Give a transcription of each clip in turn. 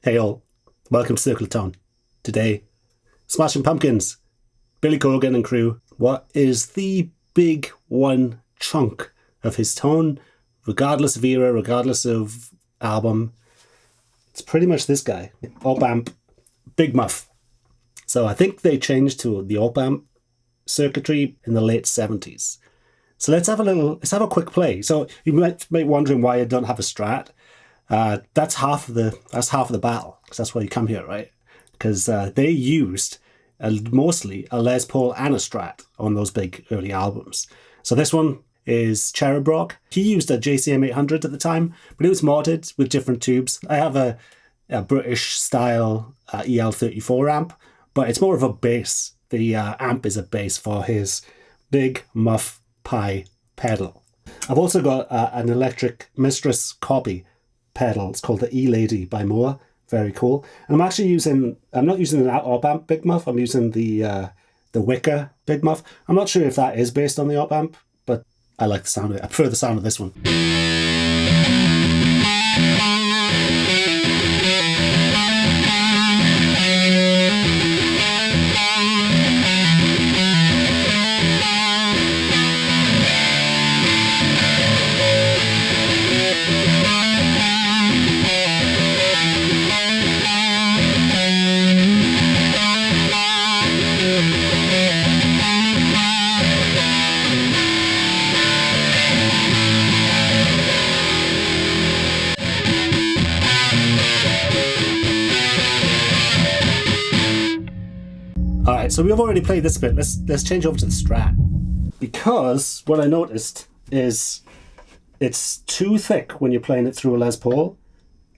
Hey all, welcome to Circle of Tone. Today, Smashing Pumpkins, Billy Corgan and crew. What is the big one chunk of his tone, regardless of era, regardless of album? It's pretty much this guy, op amp, BIGMUFF. So I think they changed to the op amp circuitry in the late 70s. So let's have a quick play. So you might be wondering why I don't have a Strat. That's half of the battle, because that's why you come here, right? Because they used mostly a Les Paul and a Strat on those big early albums. So this one is Cherub Rock. He used a JCM 800 at the time, but it was modded with different tubes. I have a British style EL34 amp, but it's more of a bass. The amp is a bass for his BIGMUFF Pi pedal. I've also got an electric Mistress copy pedal. It's called the E-Lady by Moore. Very cool. And I'm not using an op amp BIGMUFF. I'm using the Wicker BIGMUFF. I'm not sure if that is based on the op amp, but I like the sound of it. I prefer the sound of this one. Alright, so we've already played this bit. Let's change over to the Strat. Because what I noticed is it's too thick when you're playing it through a Les Paul,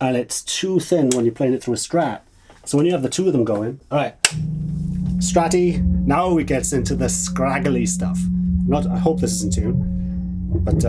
and it's too thin when you're playing it through a Strat. So when you have the two of them going, alright, Stratty, now it gets into the scraggly stuff. I hope this is in tune, but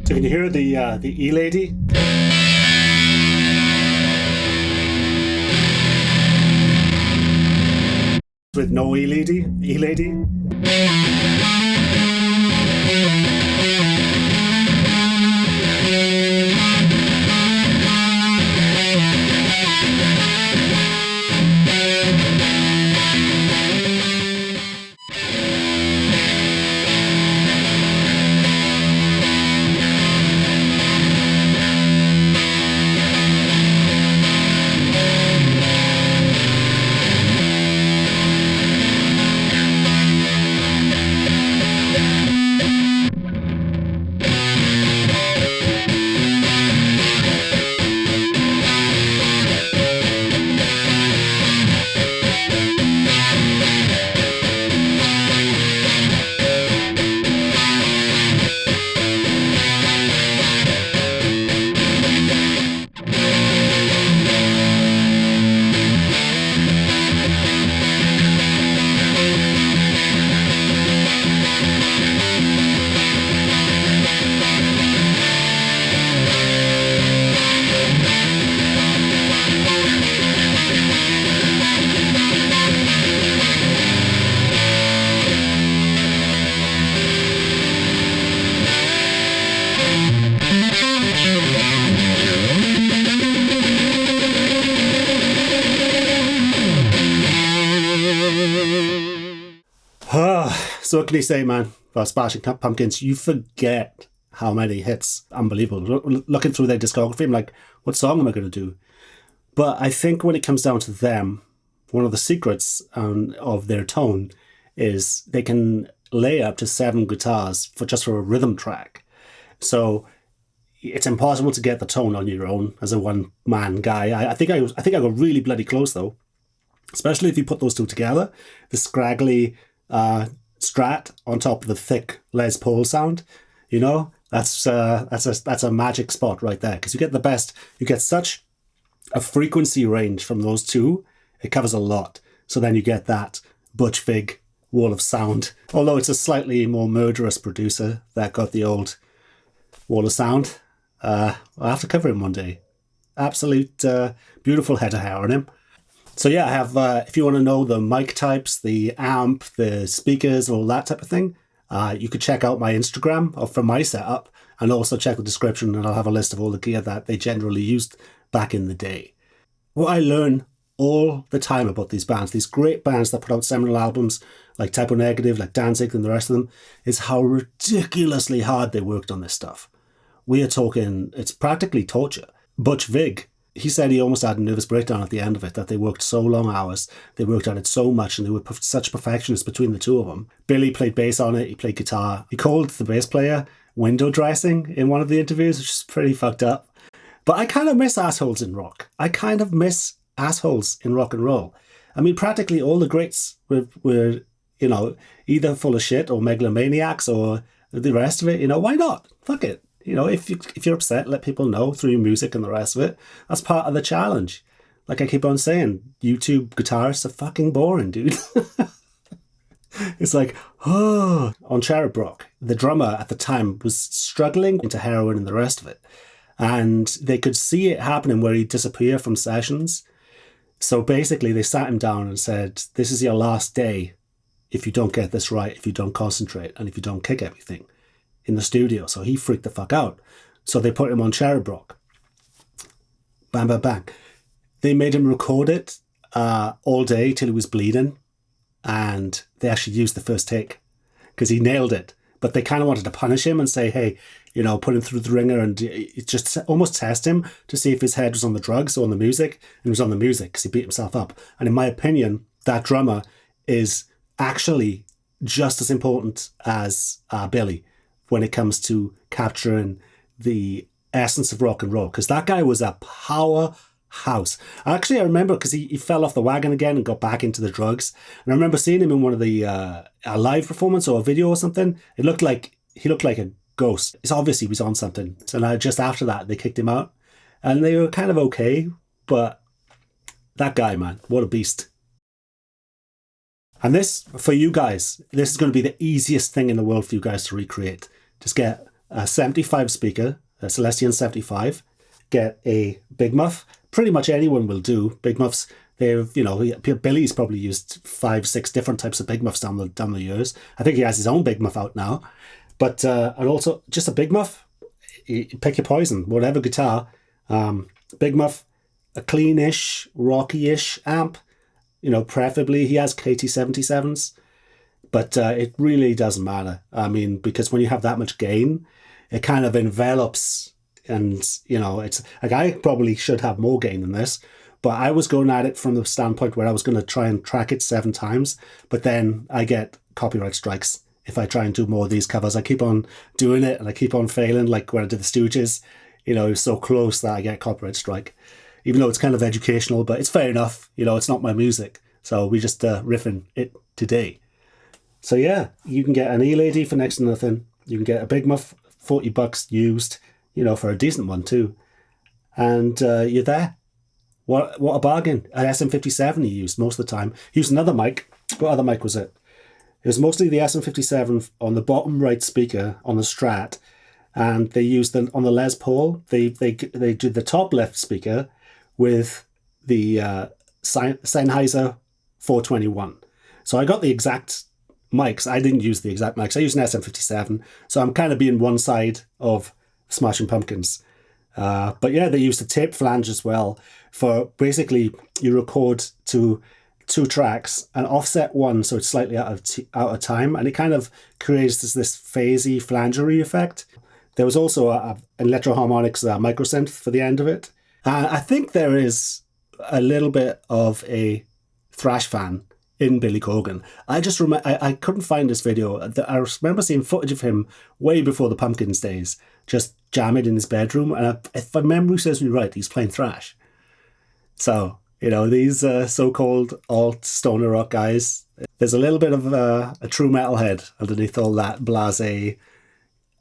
so can you hear the E-Lady? With no E-Lady? E-Lady? So what can you say, man, about Smashing Pumpkins? You forget how many hits. Unbelievable. Looking through their discography, I'm like, what song am I going to do? But I think when it comes down to them, one of the secrets of their tone is they can lay up to 7 guitars for a rhythm track. So it's impossible to get the tone on your own as a one-man guy. I think I got really bloody close, though. Especially if you put those two together. The scraggly Strat on top of the thick Les Paul sound. You know, that's a magic spot right there. Because you get the best, you get such a frequency range from those two. It covers a lot. So then you get that Butch Vig wall of sound. Although it's a slightly more murderous producer that got the old wall of sound. I'll have to cover him one day. Absolute beautiful head of hair on him. So yeah, I have, if you want to know the mic types, the amp, the speakers, all that type of thing, you could check out my Instagram for my setup, and also check the description, and I'll have a list of all the gear that they generally used back in the day. What I learn all the time about these bands, these great bands that put out seminal albums like Typo Negative, like Danzig and the rest of them, is how ridiculously hard they worked on this stuff. We are talking, it's practically torture. Butch Vig, he said he almost had a nervous breakdown at the end of it, that they worked so long hours, they worked on it so much, and they were such perfectionists between the two of them. Billy played bass on it, he played guitar. He called the bass player window dressing in one of the interviews, which is pretty fucked up. But I kind of miss assholes in rock. I kind of miss assholes in rock and roll. I mean, practically all the greats were you know, either full of shit or megalomaniacs or the rest of it. You know, why not? Fuck it. You know, if you're upset, let people know through your music and the rest of it. That's part of the challenge. Like I keep on saying, YouTube guitarists are fucking boring, dude. It's like, oh. On Cherub Rock, the drummer at the time was struggling into heroin and the rest of it. And they could see it happening where he'd disappear from sessions. So basically they sat him down and said, this is your last day if you don't get this right, if you don't concentrate, and if you don't kick everything in the studio. So he freaked the fuck out. So they put him on Cherub Rock. Bang, bang, bang. They made him record it all day till he was bleeding. And they actually used the first take because he nailed it. But they kind of wanted to punish him and say, hey, you know, put him through the ringer and just almost test him to see if his head was on the drugs or on the music. And it was on the music because he beat himself up. And in my opinion, that drummer is actually just as important as Billy when it comes to capturing the essence of rock and roll, because that guy was a powerhouse. Actually, I remember because he fell off the wagon again and got back into the drugs. And I remember seeing him in one of the a live performance or a video or something. He looked like a ghost. It's obvious he was on something. So now just after that, they kicked him out, and they were kind of okay. But that guy, man, what a beast. And this, for you guys, this is going to be the easiest thing in the world for you guys to recreate. Just get a 75 speaker, a Celestion 75, get a BIGMUFF. Pretty much anyone will do. BIGMUFFs, they've, you know, Billy's probably used 5, 6 different types of BIGMUFFs down the years. I think he has his own BIGMUFF out now. But, and also just a BIGMUFF, pick your poison, whatever guitar. BIGMUFF, a cleanish, rocky-ish amp. You know, preferably he has KT77s, but it really doesn't matter. I mean, because when you have that much gain, it kind of envelops, and, you know, it's like I probably should have more gain than this, but I was going at it from the standpoint where I was going to try and track it 7 times, but then I get copyright strikes if I try and do more of these covers. I keep on doing it and I keep on failing, like when I did the Stooges, you know, it was so close that I get copyright strike. Even though it's kind of educational, but it's fair enough. You know, it's not my music. So we just riffing it today. So yeah, you can get an E-Lady for next to nothing. You can get a BIGMUFF, $40 used, you know, for a decent one too. And you're there. What a bargain. An SM57 he used most of the time. He used another mic. What other mic was it? It was mostly the SM57 on the bottom right speaker on the Strat. And they used on the Les Paul, they did the top left speaker with the Sennheiser 421. So I got the exact mics. I didn't use the exact mics. I used an SM57. So I'm kind of being one side of Smashing Pumpkins. But yeah, they used the tape flange as well for basically you record to two tracks and offset one so it's slightly out of time, and it kind of creates this phasey flangery effect. There was also an electro-harmonics microsynth for the end of it. I think there is a little bit of a thrash fan in Billy Corgan. I just remember I couldn't find this video. I remember seeing footage of him way before the Pumpkins days, just jamming in his bedroom, and if my memory serves me right, he's playing thrash. So, you know, these so-called alt stoner rock guys, there's a little bit of a true metalhead underneath all that blasé,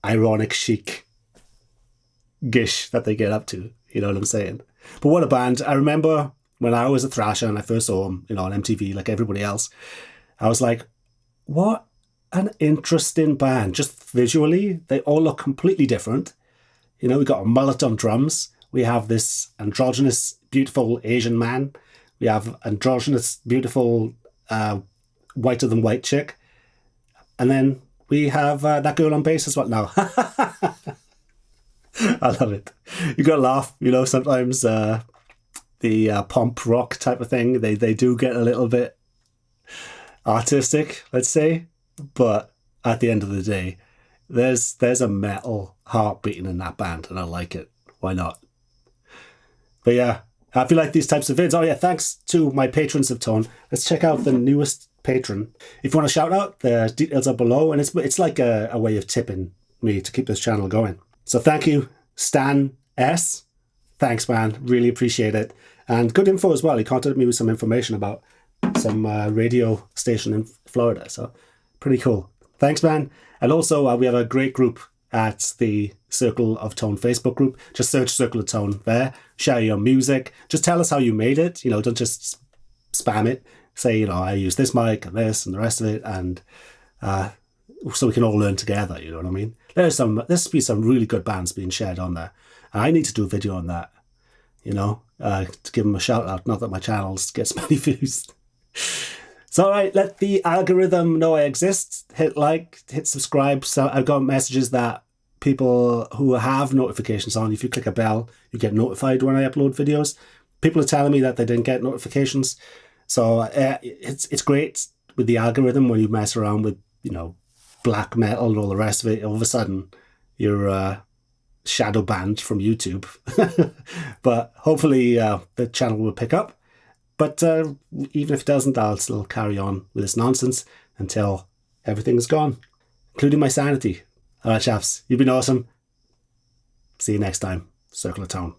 ironic chic gish that they get up to. You know what I'm saying? But what a band. I remember when I was a thrasher and I first saw them, you know, on MTV like everybody else, I was like, what an interesting band. Just visually, they all look completely different. You know, we got a mullet on drums. We have this androgynous, beautiful Asian man. We have androgynous, beautiful, whiter than white chick. And then we have that girl on bass as well. No. I love it. You got to laugh, you know, sometimes the pomp rock type of thing, they do get a little bit artistic, let's say. But at the end of the day, there's a metal heart beating in that band, and I like it. Why not? But yeah, if you like these types of vids, oh yeah, thanks to my patrons of Tone. Let's check out the newest patron. If you want a shout out, the details are below, and it's like a way of tipping me to keep this channel going. So thank you, Stan S. Thanks, man. Really appreciate it. And good info as well. He contacted me with some information about some radio station in Florida. So pretty cool. Thanks, man. And also, we have a great group at the Circle of Tone Facebook group. Just search Circle of Tone there. Share your music. Just tell us how you made it. You know, don't just spam it. Say, you know, I use this mic and this and the rest of it. And so we can all learn together, you know what I mean? There's be some really good bands being shared on there. And I need to do a video on that, you know, to give them a shout out. Not that my channel gets many views. So, all right, let the algorithm know I exist. Hit like, hit subscribe. So I've got messages that people who have notifications on, if you click a bell, you get notified when I upload videos. People are telling me that they didn't get notifications. So it's great with the algorithm when you mess around with, you know, black metal and all the rest of it. All of a sudden, you're shadow banned from YouTube. But hopefully the channel will pick up. But even if it doesn't, I'll still carry on with this nonsense until everything's gone, including my sanity. All right, chaps, you've been awesome. See you next time. Circle of Tone.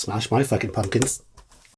Smash my fucking pumpkins.